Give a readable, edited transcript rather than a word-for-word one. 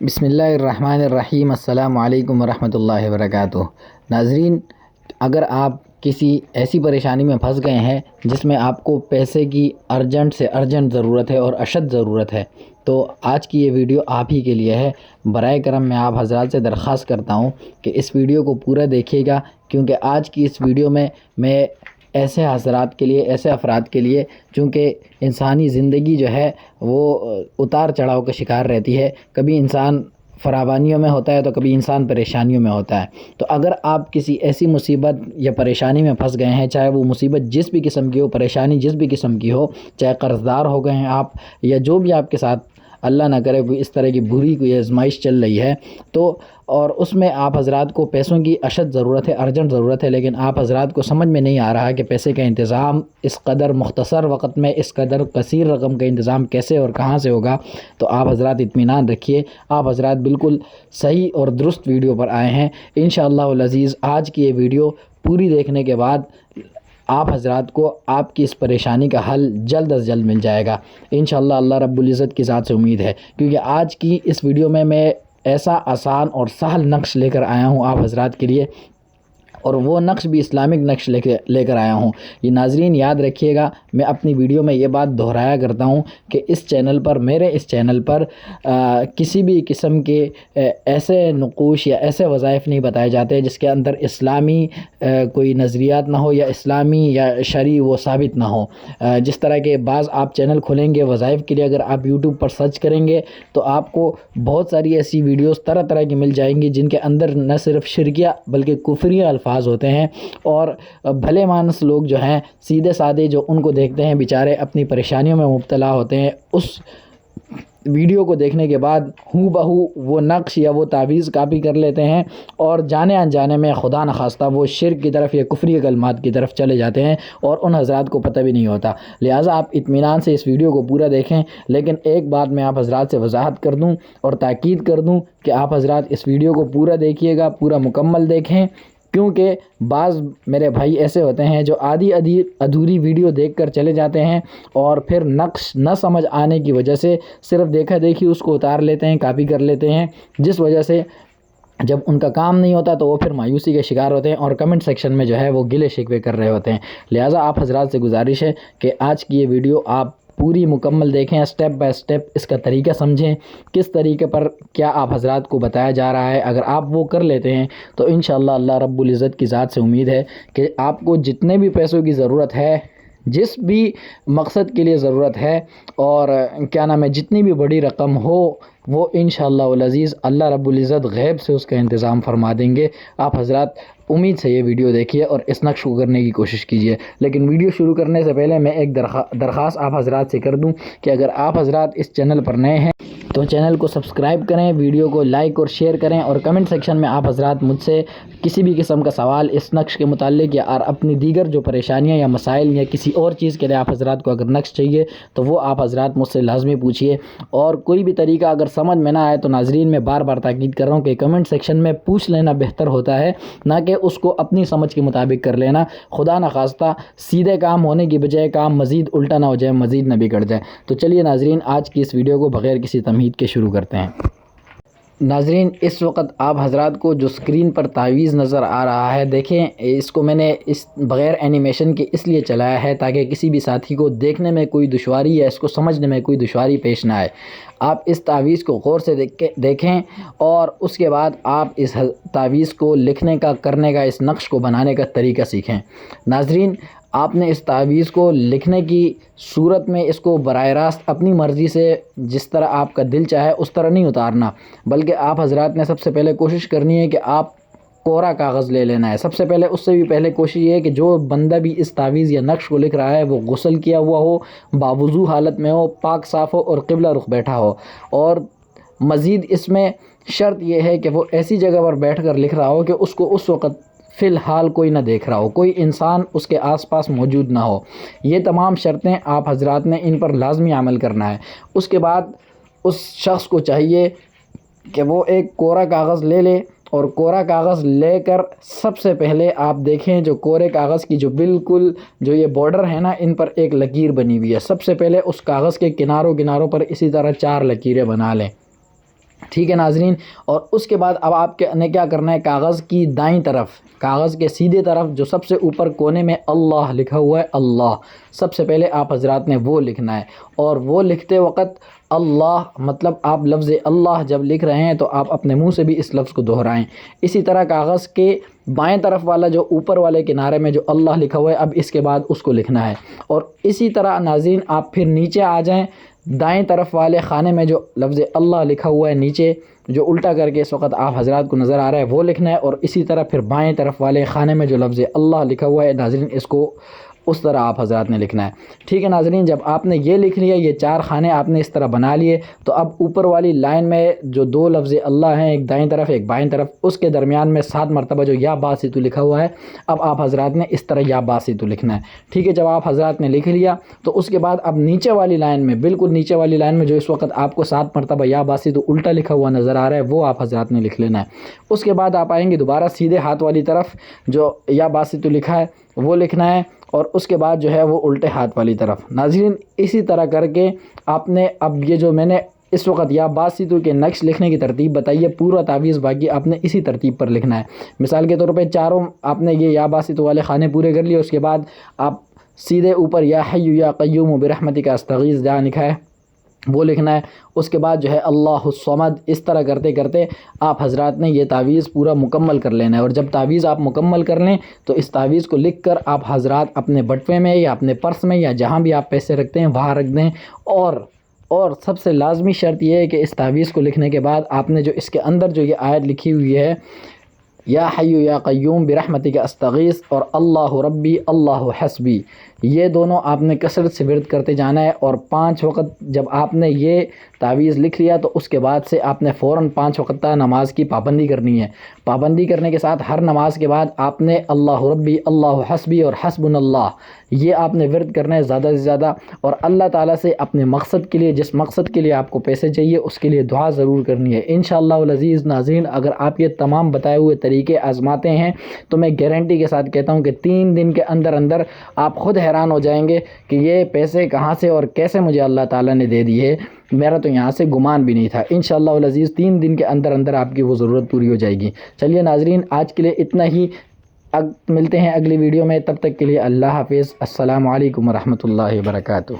بسم اللہ الرحمن الرحیم۔ السلام علیکم ورحمۃ اللہ وبرکاتہ۔ ناظرین، اگر آپ کسی ایسی پریشانی میں پھنس گئے ہیں جس میں آپ کو پیسے کی ارجنٹ سے ارجنٹ ضرورت ہے اور اشد ضرورت ہے، تو آج کی یہ ویڈیو آپ ہی کے لیے ہے۔ برائے کرم میں آپ حضرات سے درخواست کرتا ہوں کہ اس ویڈیو کو پورا دیکھیے گا، کیونکہ آج کی اس ویڈیو میں ایسے حضرات کے لیے، ایسے افراد کے لیے، چونکہ انسانی زندگی جو ہے وہ اتار چڑھاؤ کا شکار رہتی ہے۔ کبھی انسان فراوانیوں میں ہوتا ہے تو کبھی انسان پریشانیوں میں ہوتا ہے۔ تو اگر آپ کسی ایسی مصیبت یا پریشانی میں پھنس گئے ہیں، چاہے وہ مصیبت جس بھی قسم کی ہو، پریشانی جس بھی قسم کی ہو، چاہے قرض دار ہو گئے ہیں آپ، یا جو بھی آپ کے ساتھ اللہ نہ کرے کوئی اس طرح کی بری کوئی آزمائش چل رہی ہے، تو اور اس میں آپ حضرات کو پیسوں کی اشد ضرورت ہے، ارجنٹ ضرورت ہے، لیکن آپ حضرات کو سمجھ میں نہیں آ رہا کہ پیسے کا انتظام اس قدر مختصر وقت میں، اس قدر کثیر رقم کا انتظام کیسے اور کہاں سے ہوگا، تو آپ حضرات اطمینان رکھیے، آپ حضرات بالکل صحیح اور درست ویڈیو پر آئے ہیں۔ انشاءاللہ العزیز آج کی یہ ویڈیو پوری دیکھنے کے بعد آپ حضرات کو آپ کی اس پریشانی کا حل جلد از جلد مل جائے گا انشاءاللہ۔ اللہ رب العزت کی ذات سے امید ہے، کیونکہ آج کی اس ویڈیو میں ایسا آسان اور سہل نقش لے کر آیا ہوں آپ حضرات کے لیے، اور وہ نقش بھی اسلامک نقش لے کر آیا ہوں۔ یہ ناظرین یاد رکھیے گا، میں اپنی ویڈیو میں یہ بات دہرایا کرتا ہوں کہ اس چینل پر، میرے اس چینل پر کسی بھی قسم کے ایسے نقوش یا ایسے وظائف نہیں بتائے جاتے جس کے اندر اسلامی کوئی نظریات نہ ہو، یا اسلامی یا شرعی وہ ثابت نہ ہو۔ جس طرح کے بعض آپ چینل کھولیں گے وظائف کے لیے، اگر آپ یوٹیوب پر سرچ کریں گے تو آپ کو بہت ساری ایسی ویڈیوز طرح طرح کی مل جائیں گی جن کے اندر نہ صرف شرکیہ بلکہ کفریہ الفاظ ہوتے ہیں، اور بھلے مانس لوگ جو ہیں، سیدھے سادے، جو ان کو دیکھتے ہیں بیچارے اپنی پریشانیوں میں مبتلا ہوتے ہیں، اس ویڈیو کو دیکھنے کے بعد ہو بہو وہ نقش یا وہ تعویذ کاپی کر لیتے ہیں، اور جانے انجانے میں خدا نخواستہ وہ شرک کی طرف یا کفری کلمات کی طرف چلے جاتے ہیں، اور ان حضرات کو پتہ بھی نہیں ہوتا۔ لہٰذا آپ اطمینان سے اس ویڈیو کو پورا دیکھیں، لیکن ایک بات میں آپ حضرات سے وضاحت کر دوں اور تاکید کر دوں کہ آپ حضرات اس ویڈیو کو پورا دیکھیے گا، پورا مکمل دیکھیں، کیونکہ بعض میرے بھائی ایسے ہوتے ہیں جو آدھی ادھوری ویڈیو دیکھ کر چلے جاتے ہیں، اور پھر نقش نہ سمجھ آنے کی وجہ سے صرف دیکھا دیکھی اس کو اتار لیتے ہیں، کاپی کر لیتے ہیں، جس وجہ سے جب ان کا کام نہیں ہوتا تو وہ پھر مایوسی کے شکار ہوتے ہیں، اور کمنٹ سیکشن میں جو ہے وہ گلے شکوے کر رہے ہوتے ہیں۔ لہٰذا آپ حضرات سے گزارش ہے کہ آج کی یہ ویڈیو آپ پوری مکمل دیکھیں، اسٹیپ بائی اسٹیپ اس کا طریقہ سمجھیں، کس طریقے پر کیا آپ حضرات کو بتایا جا رہا ہے۔ اگر آپ وہ کر لیتے ہیں تو انشاءاللہ اللہ رب العزت کی ذات سے امید ہے کہ آپ کو جتنے بھی پیسوں کی ضرورت ہے، جس بھی مقصد کے لیے ضرورت ہے، اور کیا نام ہے، جتنی بھی بڑی رقم ہو، وہ انشاءاللہ العزیز اللہ رب العزت غیب سے اس کا انتظام فرما دیں گے۔ آپ حضرات امید سے یہ ویڈیو دیکھیے اور اس نقش کو کرنے کی کوشش کیجیے۔ لیکن ویڈیو شروع کرنے سے پہلے میں ایک درخواست آپ حضرات سے کر دوں کہ اگر آپ حضرات اس چینل پر نئے ہیں تو چینل کو سبسکرائب کریں، ویڈیو کو لائک اور شیئر کریں، اور کمنٹ سیکشن میں آپ حضرات مجھ سے کسی بھی قسم کا سوال اس نقش کے متعلق یا اپنی دیگر جو پریشانیاں یا مسائل یا کسی اور چیز کے لیے آپ حضرات کو اگر نقش چاہیے تو وہ آپ حضرات مجھ سے لازمی پوچھیے۔ اور کوئی بھی طریقہ اگر سمجھ میں نہ آئے تو ناظرین میں بار بار تاکید کر رہا ہوں کہ کمنٹ سیکشن میں پوچھ لینا بہتر ہوتا ہے، نہ کہ اس کو اپنی سمجھ کے مطابق کر لینا۔ خدا نخواستہ سیدھے کام ہونے کی بجائے کام مزید الٹا نہ ہو جائے، مزید نہ بگڑ جائے۔ تو چلیے ناظرین آج کی اس ویڈیو کو بغیر کسی تمہید کے شروع کرتے ہیں۔ ناظرین اس وقت آپ حضرات کو جو سکرین پر تعویذ نظر آ رہا ہے، دیکھیں اس کو میں نے اس بغیر اینیمیشن کے اس لیے چلایا ہے تاکہ کسی بھی ساتھی کو دیکھنے میں کوئی دشواری یا اس کو سمجھنے میں کوئی دشواری پیش نہ آئے۔ آپ اس تعویذ کو غور سے دیکھیں، اور اس کے بعد آپ اس تعویذ کو لکھنے کا، کرنے کا، اس نقش کو بنانے کا طریقہ سیکھیں۔ ناظرین آپ نے اس تعویذ کو لکھنے کی صورت میں اس کو براہ راست اپنی مرضی سے جس طرح آپ کا دل چاہے اس طرح نہیں اتارنا، بلکہ آپ حضرات نے سب سے پہلے کوشش کرنی ہے کہ آپ کوڑا کاغذ لے لینا ہے۔ سب سے پہلے اس سے بھی پہلے کوشش یہ ہے کہ جو بندہ بھی اس تعویذ یا نقش کو لکھ رہا ہے وہ غسل کیا ہوا ہو، باوضو حالت میں ہو، پاک صاف ہو اور قبلہ رخ بیٹھا ہو، اور مزید اس میں شرط یہ ہے کہ وہ ایسی جگہ پر بیٹھ کر لکھ رہا ہو کہ اس کو اس وقت فی الحال کوئی نہ دیکھ رہا ہو، کوئی انسان اس کے آس پاس موجود نہ ہو۔ یہ تمام شرطیں آپ حضرات نے ان پر لازمی عمل کرنا ہے۔ اس کے بعد اس شخص کو چاہیے کہ وہ ایک کوڑا کاغذ لے لے، اور کوڑا کاغذ لے کر سب سے پہلے آپ دیکھیں جو کورے کاغذ کی جو بالکل جو یہ بارڈر ہے نا، ان پر ایک لکیر بنی ہوئی ہے۔ سب سے پہلے اس کاغذ کے کناروں پر اسی طرح 4 لکیریں بنا لیں۔ ٹھیک ہے ناظرین، اور اس کے بعد اب آپ نے کیا کرنا ہے، کاغذ کی دائیں طرف، کاغذ کے سیدھے طرف جو سب سے اوپر کونے میں اللہ لکھا ہوا ہے، اللہ سب سے پہلے آپ حضرات نے وہ لکھنا ہے۔ اور وہ لکھتے وقت اللہ مطلب آپ لفظ اللہ جب لکھ رہے ہیں تو آپ اپنے منہ سے بھی اس لفظ کو دہرائیں۔ اسی طرح کاغذ کے بائیں طرف والا جو اوپر والے کنارے میں جو اللہ لکھا ہوا ہے، اب اس کے بعد اس کو لکھنا ہے۔ اور اسی طرح ناظرین آپ پھر نیچے آ جائیں، دائیں طرف والے خانے میں جو لفظ اللہ لکھا ہوا ہے نیچے جو الٹا کر کے اس وقت آپ حضرات کو نظر آ رہا ہے وہ لکھنا ہے، اور اسی طرح پھر بائیں طرف والے خانے میں جو لفظ اللہ لکھا ہوا ہے ناظرین اس کو اس طرح آپ حضرات نے لکھنا ہے۔ ٹھیک ہے ناظرین، جب آپ نے یہ لکھ لیا، یہ 4 خانے آپ نے اس طرح بنا لیے، تو اب اوپر والی لائن میں جو 2 لفظ اللہ ہیں، ایک دائیں طرف ایک بائیں طرف، اس کے درمیان میں 7 مرتبہ جو یا باسطو لکھا ہوا ہے، اب آپ حضرات نے اس طرح یا باسطو لکھنا ہے۔ ٹھیک ہے، جب آپ حضرات نے لکھ لیا تو اس کے بعد اب نیچے والی لائن میں، بالکل نیچے والی لائن میں جو اس وقت آپ کو 7 مرتبہ یا باسطو الٹا لکھا ہوا نظر آ رہا ہے وہ آپ حضرات نے لکھ لینا ہے۔ اس کے بعد آپ آئیں گے دوبارہ سیدھے ہاتھ والی طرف، جو یا باسطو لکھا ہے وہ لکھنا ہے، اور اس کے بعد جو ہے وہ الٹے ہاتھ والی طرف۔ ناظرین اسی طرح کر کے آپ نے اب یہ جو میں نے اس وقت یا باسطو کے نقش لکھنے کی ترتیب بتائی ہے، پورا تعویذ باقی آپ نے اسی ترتیب پر لکھنا ہے۔ مثال کے طور پہ چاروں آپ نے یہ یا باسطو والے خانے پورے کر لیے، اس کے بعد آپ سیدھے اوپر یا حی یا قیوم برحمتک استغیث جہاں لکھا ہے وہ لکھنا ہے۔ اس کے بعد جو ہے اللہ الصمد، اس طرح کرتے کرتے آپ حضرات نے یہ تعویذ پورا مکمل کر لینا ہے۔ اور جب تعویذ آپ مکمل کر لیں تو اس تعویذ کو لکھ کر آپ حضرات اپنے بٹوے میں یا اپنے پرس میں یا جہاں بھی آپ پیسے رکھتے ہیں وہاں رکھ دیں۔ اور سب سے لازمی شرط یہ ہے کہ اس تعویذ کو لکھنے کے بعد آپ نے جو اس کے اندر جو یہ آیت لکھی ہوئی ہے، یا حی یا قیوم برحمتک استغیث اور اللہ ربی اللہ حسبی، یہ دونوں آپ نے کثرت سے ورد کرتے جانا ہے۔ اور 5 وقت جب آپ نے یہ تعویذ لکھ لیا تو اس کے بعد سے آپ نے فوراً 5 وقت تک نماز کی پابندی کرنی ہے۔ پابندی کرنے کے ساتھ ہر نماز کے بعد آپ نے اللہ ربی اللہ حسبی اور حسبنا اللہ یہ آپ نے ورد کرنا ہے زیادہ سے زیادہ، اور اللہ تعالیٰ سے اپنے مقصد کے لیے، جس مقصد کے لیے آپ کو پیسے چاہیے اس کے لیے دعا ضرور کرنی ہے۔ انشاءاللہ العزیز ناظرین اگر آپ یہ تمام بتائے ہوئے طریقے آزماتے ہیں تو میں گارنٹی کے ساتھ کہتا ہوں کہ 3 دن کے اندر اندر آپ خود حیران ہو جائیں گے کہ یہ پیسے کہاں سے اور کیسے مجھے اللہ تعالیٰ نے دے دیے، میرا تو یہاں سے گمان بھی نہیں تھا۔ انشاءاللہ العزیز 3 دن کے اندر اندر آپ کی وہ ضرورت پوری ہو جائے گی۔ چلیے ناظرین آج کے لیے اتنا ہی، ملتے ہیں اگلی ویڈیو میں، تب تک کے لیے اللہ حافظ، السلام علیکم ورحمۃ اللہ وبرکاتہ۔